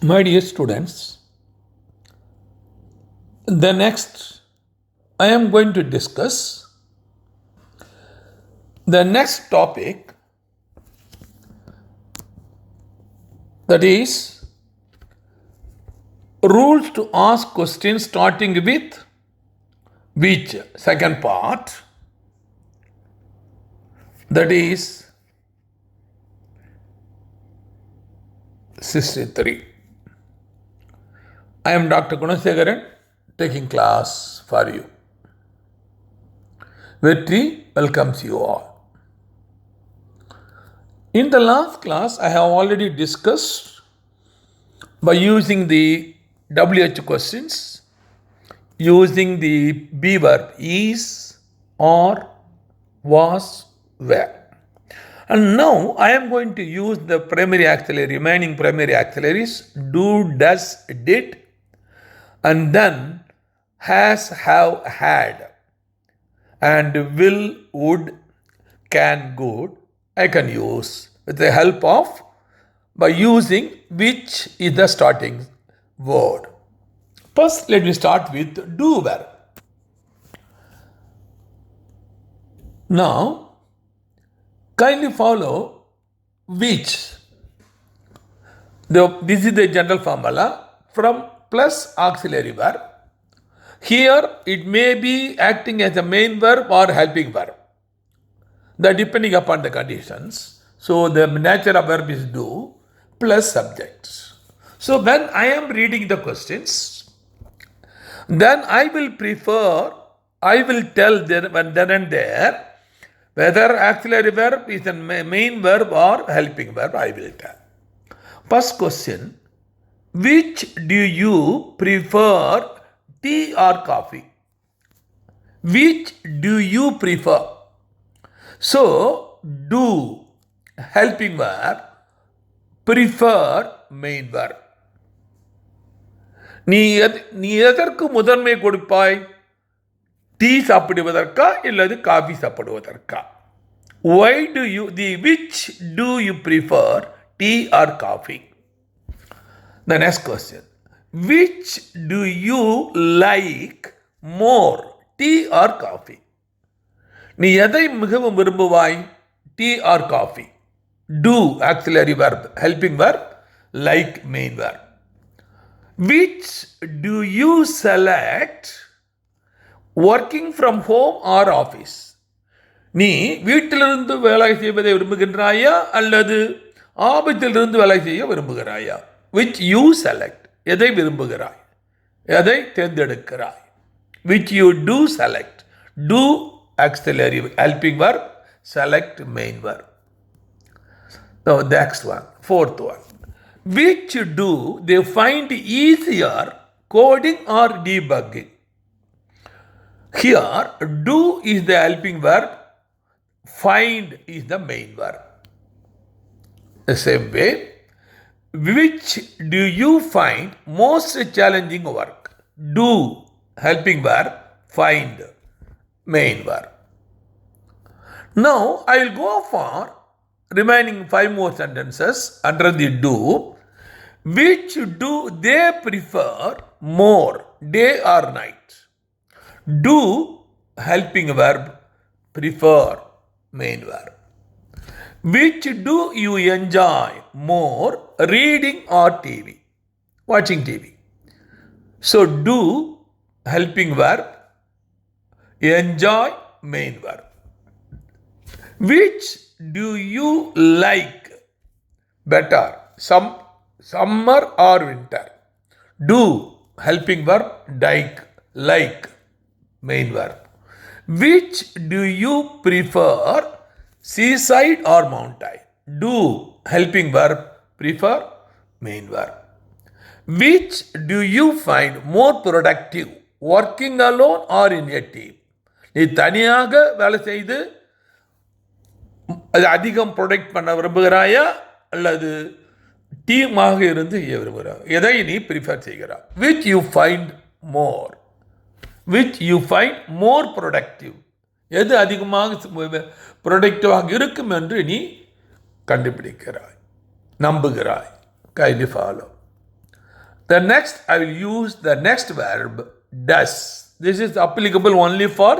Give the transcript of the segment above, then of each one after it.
My dear students, the next I am going to discuss the next topic, that is rules to ask questions starting with which, second part, that is 63. I am Dr. Gunasekaran taking class for you. Vetri welcomes you all. In the last class, I have already discussed by using the WH questions, using the be verb is, or, was, were. And now I am going to use the primary auxiliary, remaining primary auxiliaries, do, does, did, and then has, have, had, and will, would, can, could. I can use with the help of by using which is the starting word. First, let me start with do verb. Now, kindly follow which. This is the general formula from plus auxiliary verb. Here, it may be acting as a main verb or helping verb, that depending upon the conditions. So, the nature of verb is do plus subject. So, when I am reading the questions, then I will tell then and there whether auxiliary verb is a main verb or helping verb, I will tell. First question, which do you prefer, tea or coffee? Which do you prefer? So, do, helping verb, prefer, main verb. நீ எதற்கு முதன்மை கொடுப்பாய்? Tea சாப்பிடுவதற்கா இல்லது coffee சாப்பிடுவதற்கா? Why do you, which do you prefer, tea or coffee? The next question, which do you like more, tea or coffee? நீ எதை மிகவும் விரும்புவாய்? Tea or coffee? Do, auxiliary verb, helping verb, like, main verb. Which do you select, working from home or office? நீ வீட்டிலிருந்து வேலை செய்வதை விரும்புகின்றாயா அல்லது ஆபத்திலிருந்து வேலை செய்ய விரும்புகிறாயா? Which you select, எதை விரும்புகிறாய், எதை தேர்ந்தெடுக்கிறாய்? Which you do select. Do, auxiliary helping verb, select, main verb. Now the next one, fourth one, which do they find easier, coding or debugging? Here do is the helping verb, find is the main verb. The same way, which do you find most challenging work? Do, helping verb, find, main verb. Now I will go for remaining 5 more sentences under the do. Which do they prefer more, day or night? Do, helping verb, prefer, main verb. Which do you enjoy more, reading or TV? Watching TV. So do, helping verb, enjoy, main verb. Which do you like better, summer or winter? Do, helping verb, like, main verb. Which do you prefer, seaside or mountain? Do, helping verb, prefer, main verb. Which do you find more productive, working alone or in a team? நீ தனியாக வேலை செய்து அது அதிகம் product பண்ண விரும்புகிறாயா அல்லது டீமாக இருந்து செய்ய விரும்புகிறாய்? எதை நீ ப்ரிஃபர் செய்கிறாய்? Which you find more, which you find more productive, எது அதிகமாக ப்ரொடக்டிவாக இருக்கும் என்று நீ கண்டுபிடிக்கிறாய், நம்புகிறாய். Kindly follow. The next, I will use the next verb, does. This is applicable only for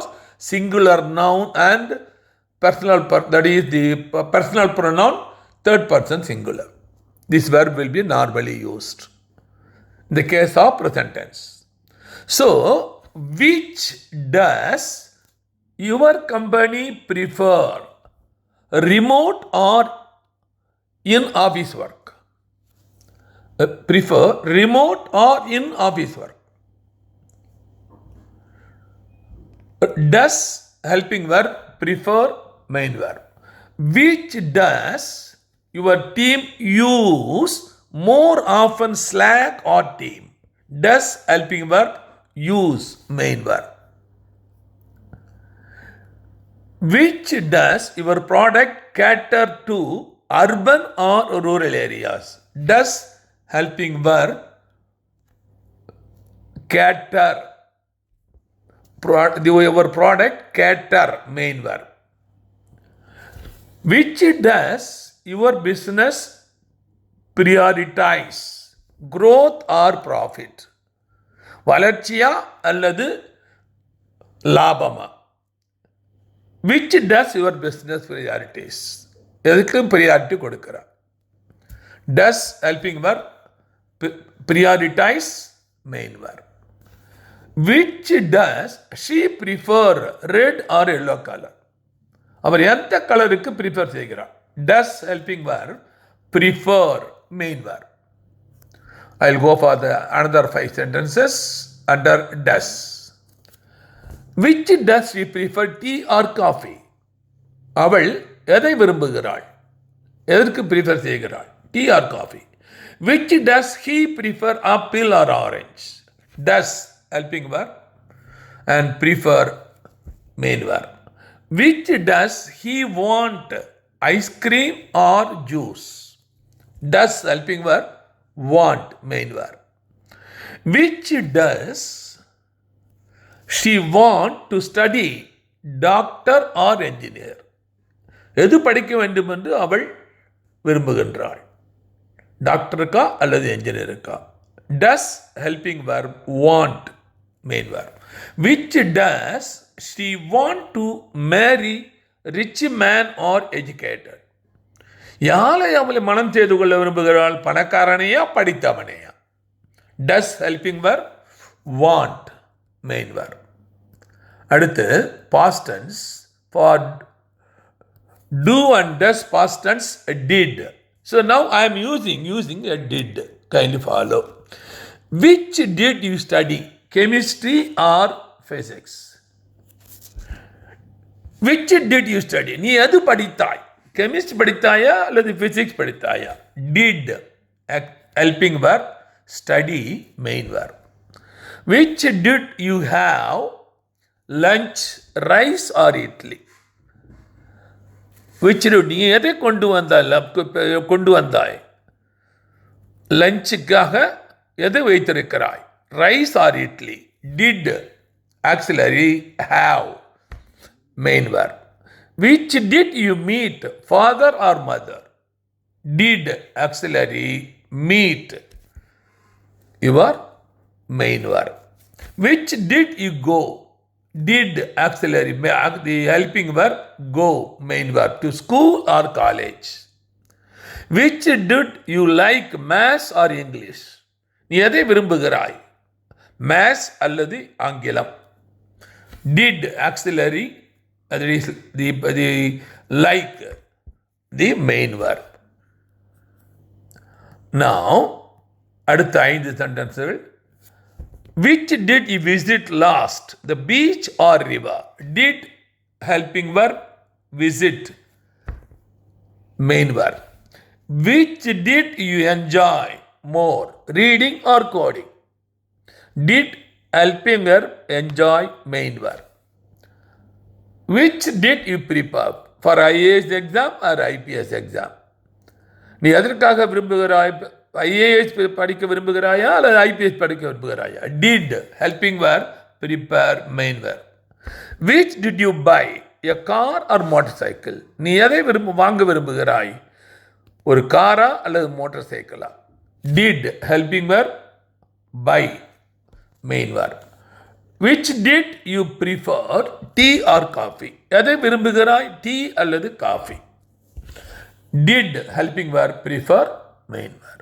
singular noun and that is the personal pronoun, third person singular. This verb will be normally used in the case of present tense. So, which does your company prefer, remote or in-office work? Prefer remote or in-office work. Does helping verb, prefer main verb. Which does your team use more often, Slack or team? Does helping verb, use main verb. Which does your product cater to, urban or rural areas? Does helping verb, cater. Your product cater, main verb. Which does your business prioritize, growth or profit? வளர்ச்சியா அல்லது லாபமா? Which does your business prioritize? எதுக்கும் priority கொடுக்கிறார். Does helping verb, prioritize main verb. Which does she prefer, red or yellow color? அவர் எந்த கலருக்கு prefer செய்கிறார்? Does helping verb, prefer main verb. I will go for the another 5 sentences under does. Which does she prefer, tea or coffee? அவள் எதை விரும்புகிறாள்? எதற்கு prefer செய்கிறாள்? Tea or coffee? Which does he prefer, apple or orange? Does helping verb and prefer main verb. Which does he want, ice cream or juice? Does helping verb, want main verb. Which does she want to study, doctor or engineer? எது படிக்க வேண்டும் என்று அவள் விரும்புகின்றாள்? டாக்டருக்கா அல்லது என்ஜினியருக்கா? Does helping verb, want main verb. Which does she want to marry, rich man or educated? யாரை அவளை மனம் செய்து கொள்ள விரும்புகிறாள்? பணக்காரனையா படித்தவனையா? Does helping verb, want main verb. அடுத்து past tense. For do and does past tense, did. So now I am using a did. Kindly follow. Which did you study, chemistry or physics? Which did you study? நீ எது படித்தாய்? Chemistry படித்தாயா அல்லது physics படித்தாயா? Did helping verb, study main verb. Which did you have lunch, rice or idli? Which did நீ எதை கொண்டு வந்தாய்? லஞ்சுக்காக எது வைத்திருக்கிறாய்? Rice or idli? Did auxiliary, have main verb. Which did you meet, father or mother? Did auxiliary, meet your main verb. Which did you go? Did auxiliary, the helping verb, go main verb, to school or college. Which did you like, maths or English? நீ எதை விரும்புகிறாய்? Maths அல்லது ஆங்கிலம்? Did auxiliary, that is the like, the main verb. Now அடுத்த 5 sentences. Which did you visit last, the beach or river? Did helping verb, visit main verb. Which did you enjoy more, reading or coding? Did helping verb, enjoy main verb. Which did you prepare, for IAS exam or IPS exam? நீ எதற்காக விரும்புகிறாய்? IAS படிக்க விரும்புகிறாயா அல்லது IPS படிக்க விரும்புகிறாயா? Did helping verb, prepare main verb. Which did you buy, a car or motorcycle? நீ எதை வாங்க விரும்புகிறாய்? ஒரு காரா அல்லது motor சைக்கிளா? Did helping verb, buy, main verb. Which did you prefer, tea or coffee? எதை விரும்புகிறாய், டீ அல்லது coffee? Did, helping verb, prefer, main verb.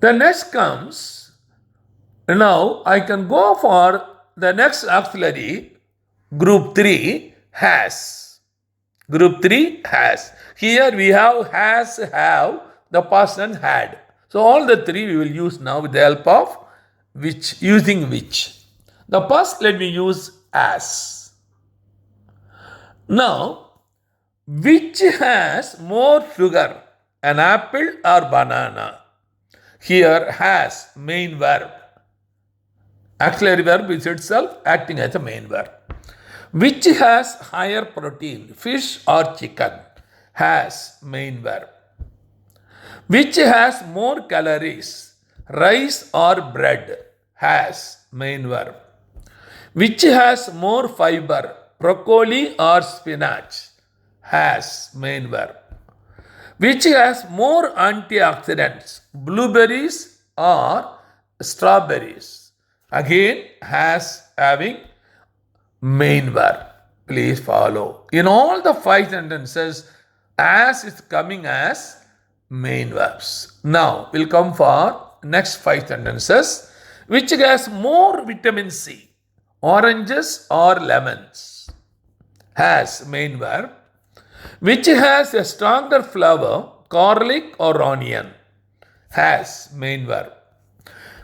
The next comes, now I can go for the next auxiliary, group 3, has. Group 3, has. Here we have has, have, the past and had. So all the three we will use now with the help of which, using which. The past, let me use as. Now, which has more sugar, an apple or banana? Here has, main verb. Auxiliary verb is itself acting as a main verb. Which has higher protein, fish or chicken? Has, main verb. Which has more calories, rice or bread? Has, main verb. Which has more fiber, broccoli or spinach? Has, main verb. Which has more antioxidants, blueberries or strawberries? Again, has, having, main verb. Please follow. In all the 5 sentences, as is coming as main verbs. Now, we'll come for next 5 sentences. Which has more vitamin C, oranges or lemons? Has, main verb. Which has a stronger flavor, garlic or onion? Has, main verb.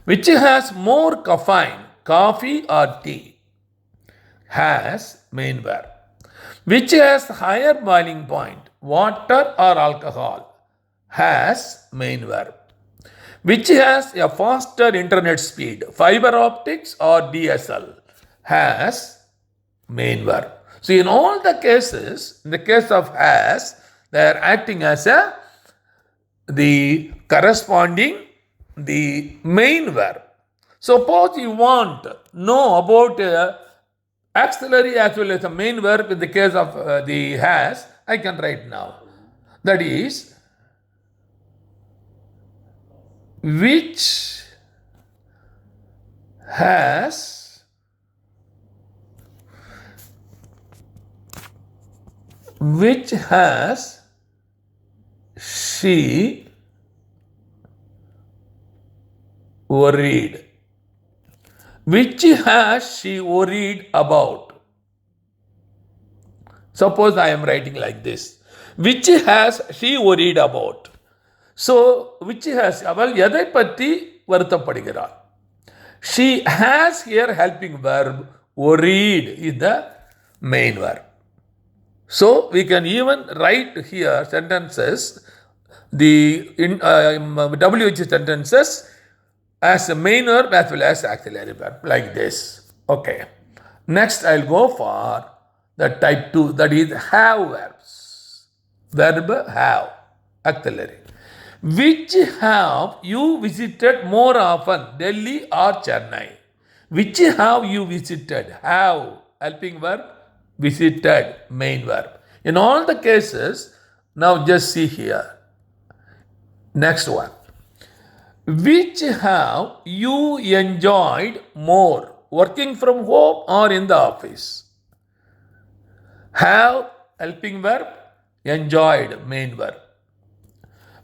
Which has more caffeine, coffee or tea? Has, main verb. Which has higher boiling point, water or alcohol? Has, main verb. Which has a faster internet speed, fiber optics or DSL? Has, main verb. So in all the cases, in the case of has, they are acting as the corresponding the main verb. Suppose you want to know about auxiliary as well as the main verb in the case of the has, I can write now. That is, which has she worried? Which has she worried about? Suppose I am writing like this. Which has she worried about? So, which has, அவள் எதை பற்றி வருத்தப்படுகிறாள்? She has here helping verb, worried is the main verb. So, we can even write here sentences, the WH sentences as a main verb as well as auxiliary verb, like this. Okay. Next, I'll go for the type 2, that is have verbs. Verb have, auxiliary. Which have you visited more often, Delhi or Chennai? Which have you visited? Have, helping verb, visited, main verb. In all the cases, now just see here. Next one. Which have you enjoyed more, working from home or in the office? Have, helping verb, enjoyed, main verb.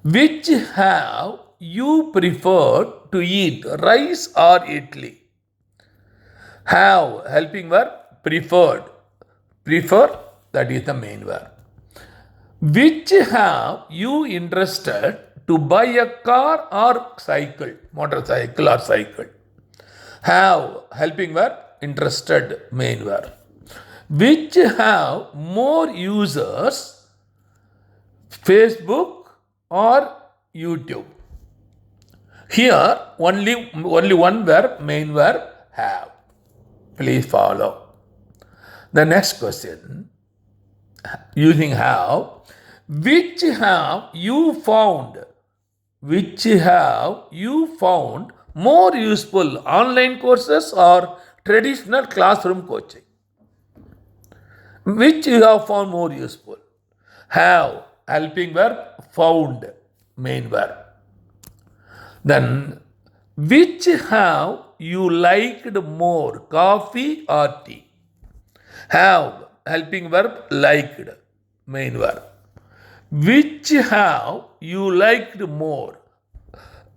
Which have you preferred to eat, rice or idli? Have, helping verb, preferred. Prefer, that is the main verb. Which have you interested to buy a car or cycle, motorcycle or cycle? Have, helping verb, interested, main verb. Which have more users, Facebook or YouTube? Here, only one verb, main verb, have. Please follow. The next question, using have, which have you found more useful, online courses or traditional classroom coaching? Which you have found more useful? Have, helping verb, found, main verb. Then Which have you liked more, coffee or tea? Have, helping verb, liked, main verb. Which have you liked more,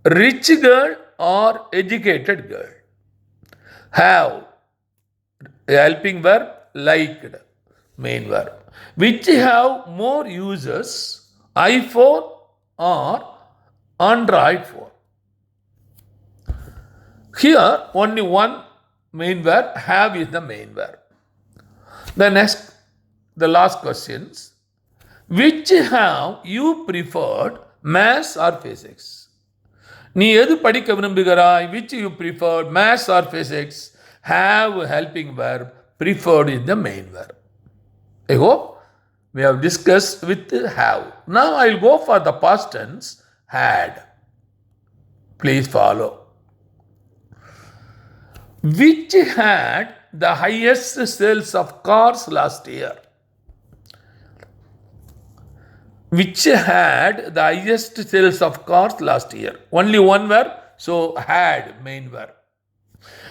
rich girl or educated girl? Have, helping verb, liked, main verb. Which have more users, iPhone or Android phone? Here only one main verb, have is the main verb. The last questions. Which have you preferred, maths or physics? நீ எது படிக்க விரும்புகிறாய்? Which you preferred, maths or physics? Have, helping verb, preferred is the main verb. I hope we have discussed with have. Now I will go for the past tense, had. Please follow. Which had the highest sales of cars last year? Which had the highest sales of cars last year? Only one verb, so had, main verb.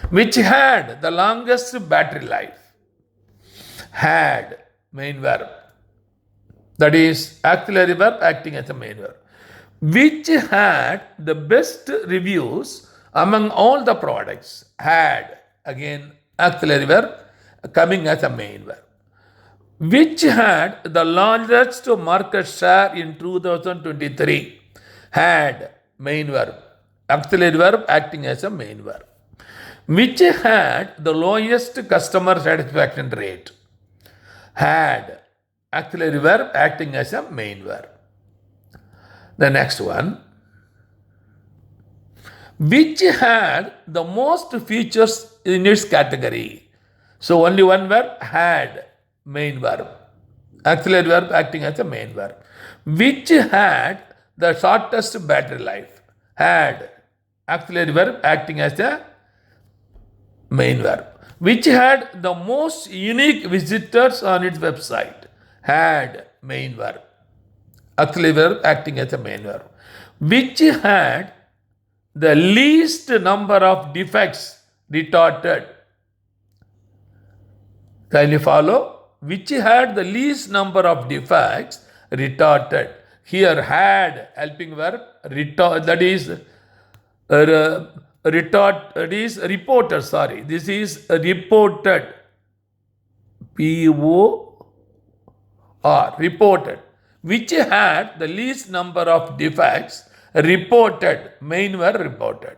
Which had the longest battery life? Had, main verb. That is auxiliary verb acting as a main verb. Which had the best reviews among all the products? Had, again auxiliary verb coming as a main verb. Which had the largest market share in 2023? Had, main verb. Auxiliary verb acting as a main verb. Which had the lowest customer satisfaction rate? Had, auxiliary verb acting as a main verb. The next one. Which had the most features in its category? So only one verb, had, main verb. Auxiliary verb acting as a main verb. Which had the shortest battery life? Had, auxiliary verb acting as a main verb. Which had the most unique visitors on its website? Had, main verb. Auxiliary verb acting as a main verb. Which had the least number of defects retorted? Kindly follow. Which had the least number of defects retorted? Here had, helping verb, retort, that is reported, sorry. This is reported. P-O-R, reported. Which had the least number of defects reported, main verb, reported.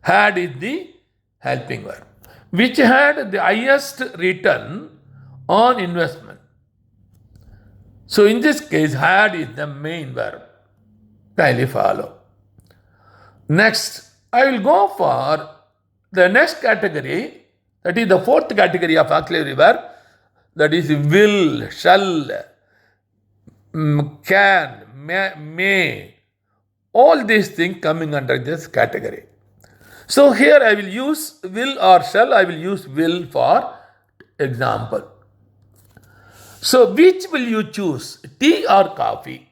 Had is the helping verb. Which had the highest return on investment? So in this case, had is the main verb. Kindly follow. Next, I will go for the next category, that is the fourth category of auxiliary verb, that is will, shall, can, may, all these things coming under this category. So here I will use will or shall, I will use will for example. So which will you choose, tea or coffee?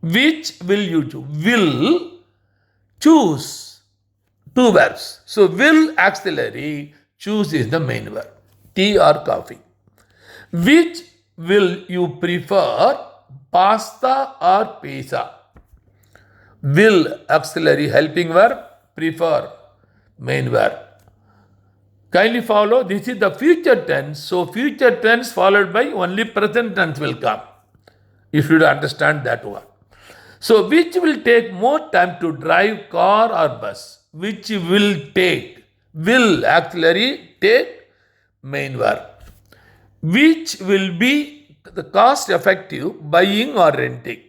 Which will you choose? Will, choose, two verbs. So will auxiliary, choose is the main verb. Tea or coffee. Which will you prefer, pasta or pizza? Will, auxiliary, helping verb, prefer, main verb. Kindly follow. This is the future tense. So future tense followed by only present tense will come. You should understand that one. So which will take more time to drive, car or bus? Which will take? Will, auxiliary, take, main verb. Which will be the cost effective, buying or renting?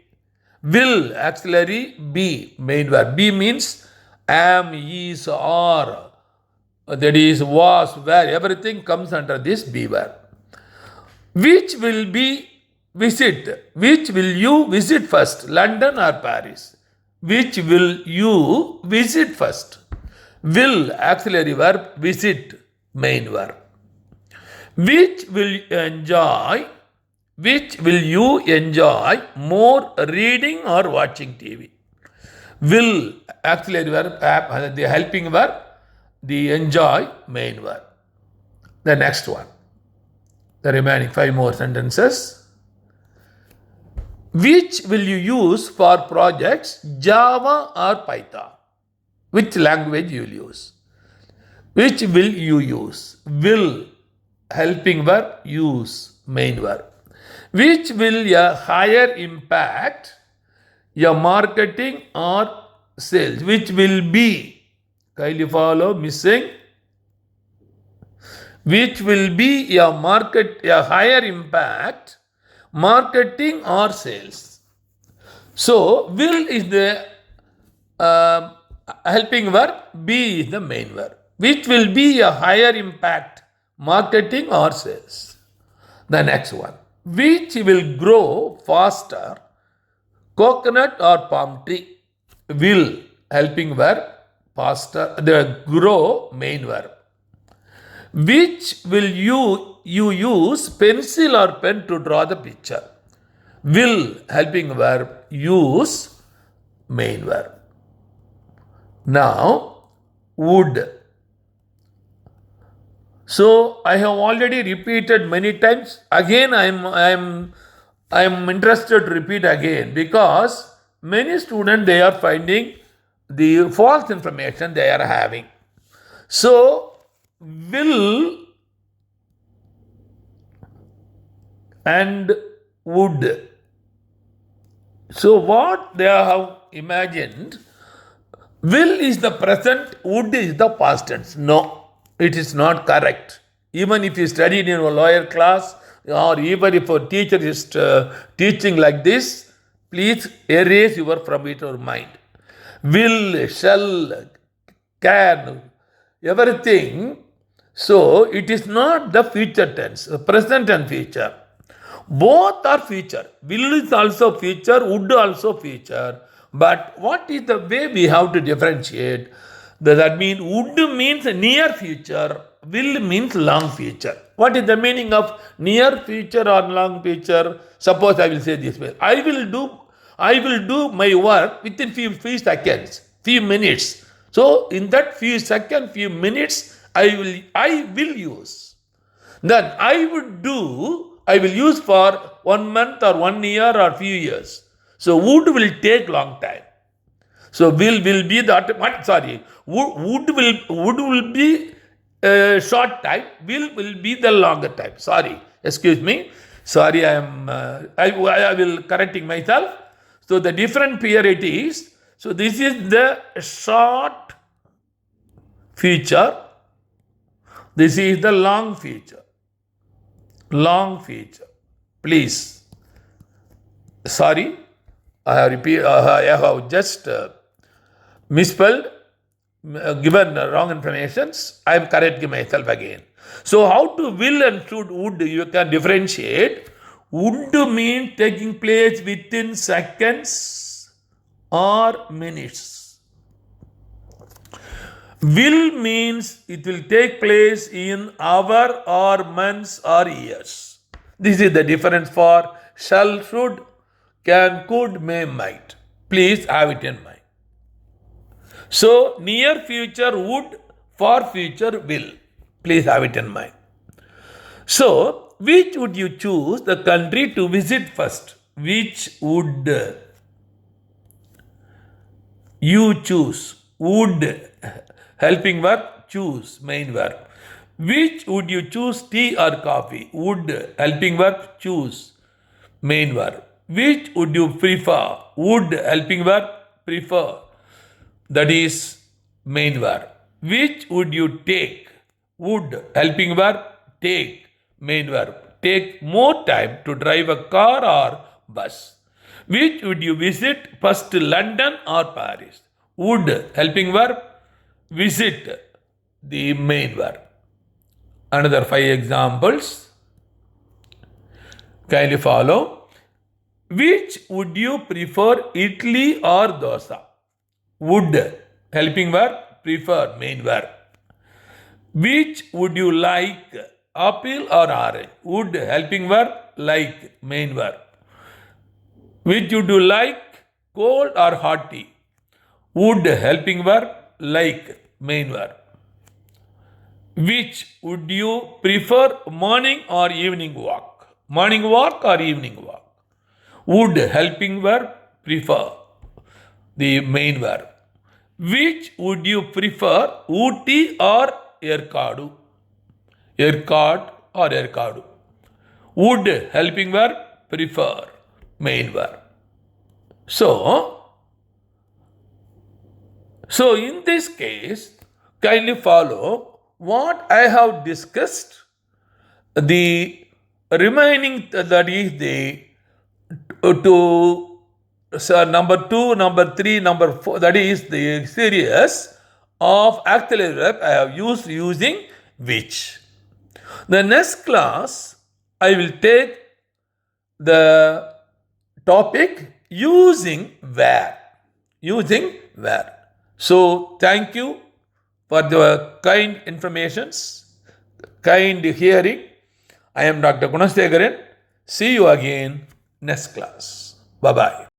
Will, auxiliary, be, main verb. Be means am, is, or, that is was, where, everything comes under this be verb. Which will be visit? Which will you visit first, London or Paris? Which will you visit first? Will, auxiliary verb, visit, main verb. Which will you enjoy more, reading or watching TV? Will, auxiliary verb, the helping verb, the enjoy, main verb. The next one. The remaining 5 more sentences. Which will you use for projects, Java or Python? Which language you will use? Which will you use? Will, helping verb, use, main verb. Which will a higher impact, your marketing or sales? Which will be, kindly follow, missing. Which will be a higher impact, marketing or sales? So, will is the helping verb, be is the main verb. Which will be a higher impact, marketing or sales? The next one. Which will grow faster, coconut or palm tree? Will, helping verb, faster, the grow, main verb. Which will you use, pencil or pen, to draw the picture? Will, helping verb, use, main verb. Now, would. So I have already repeated many times. Again, I am interested to repeat again, because many students, they are finding the false information they are having. So, will and would. So what they have imagined, will is the present, would is the past tense. No, it is not correct. Even if you studied in a lower class, or even if a teacher is teaching like this, please erase from your mind. Will, shall, can, everything. So it is not the future tense, present and future. Both are future. Will is also future, would also future. But what is the way we have to differentiate? That means would means near future, will means long future. What is the meaning of near future or long future? Suppose I will say this way: I will do my work within few seconds, few minutes. So in that few seconds, few minutes, I will use. Then I will use for 1 month or 1 year or few years. So would will take long time. So will be the would will be short time. Will be the longer time. Sorry, excuse me. Sorry, I will correcting myself. So the different period is. So this is the short future. This is the long future. Long future. Please. Sorry, I have just misspelled, given wrong informations. I am correcting myself again. So how to will and should, would, you can differentiate. Would mean taking place within seconds or minutes. Will means it will take place in hour or months or years. This is the difference for shall, should, can, could, may, might. Please have it in mind. So near future would, for future will. Please have it in mind. So which would you choose the country to visit first? Which would you choose? Would, helping verb, choose, main verb. Which would you choose, tea or coffee? Would, helping verb, choose, main verb. Which would you prefer? Would, helping verb, prefer. That is main verb. Which would you take? Would, helping verb, take, main verb. Take more time to drive a car or bus. Which would you visit first, London or Paris? Would, helping verb, visit, the main verb. Another 5 examples. Kindly follow. Which would you prefer, idli or dosa? Would, helping verb, prefer, main verb. Which would you like, apple or orange? Would, helping verb, like, main verb. Which would you like, cold or hot tea? Would helping verb, like main verb. Which would you prefer, morning or evening walk? Morning walk or evening walk? Would helping verb, prefer, the main verb. Which would you prefer, Ooty or Erkadu? Erkad or Erkadu? Would helping verb, prefer, main verb. So in this case, kindly follow what I have discussed. The remaining, that is the number 2, number 3, number 4, that is the series of auxiliary verb I have used using which. The next class I will take the topic using where. So thank you for the kind informations, kind hearing. I am Dr. Gunasthekaran. See you again next class. Bye bye.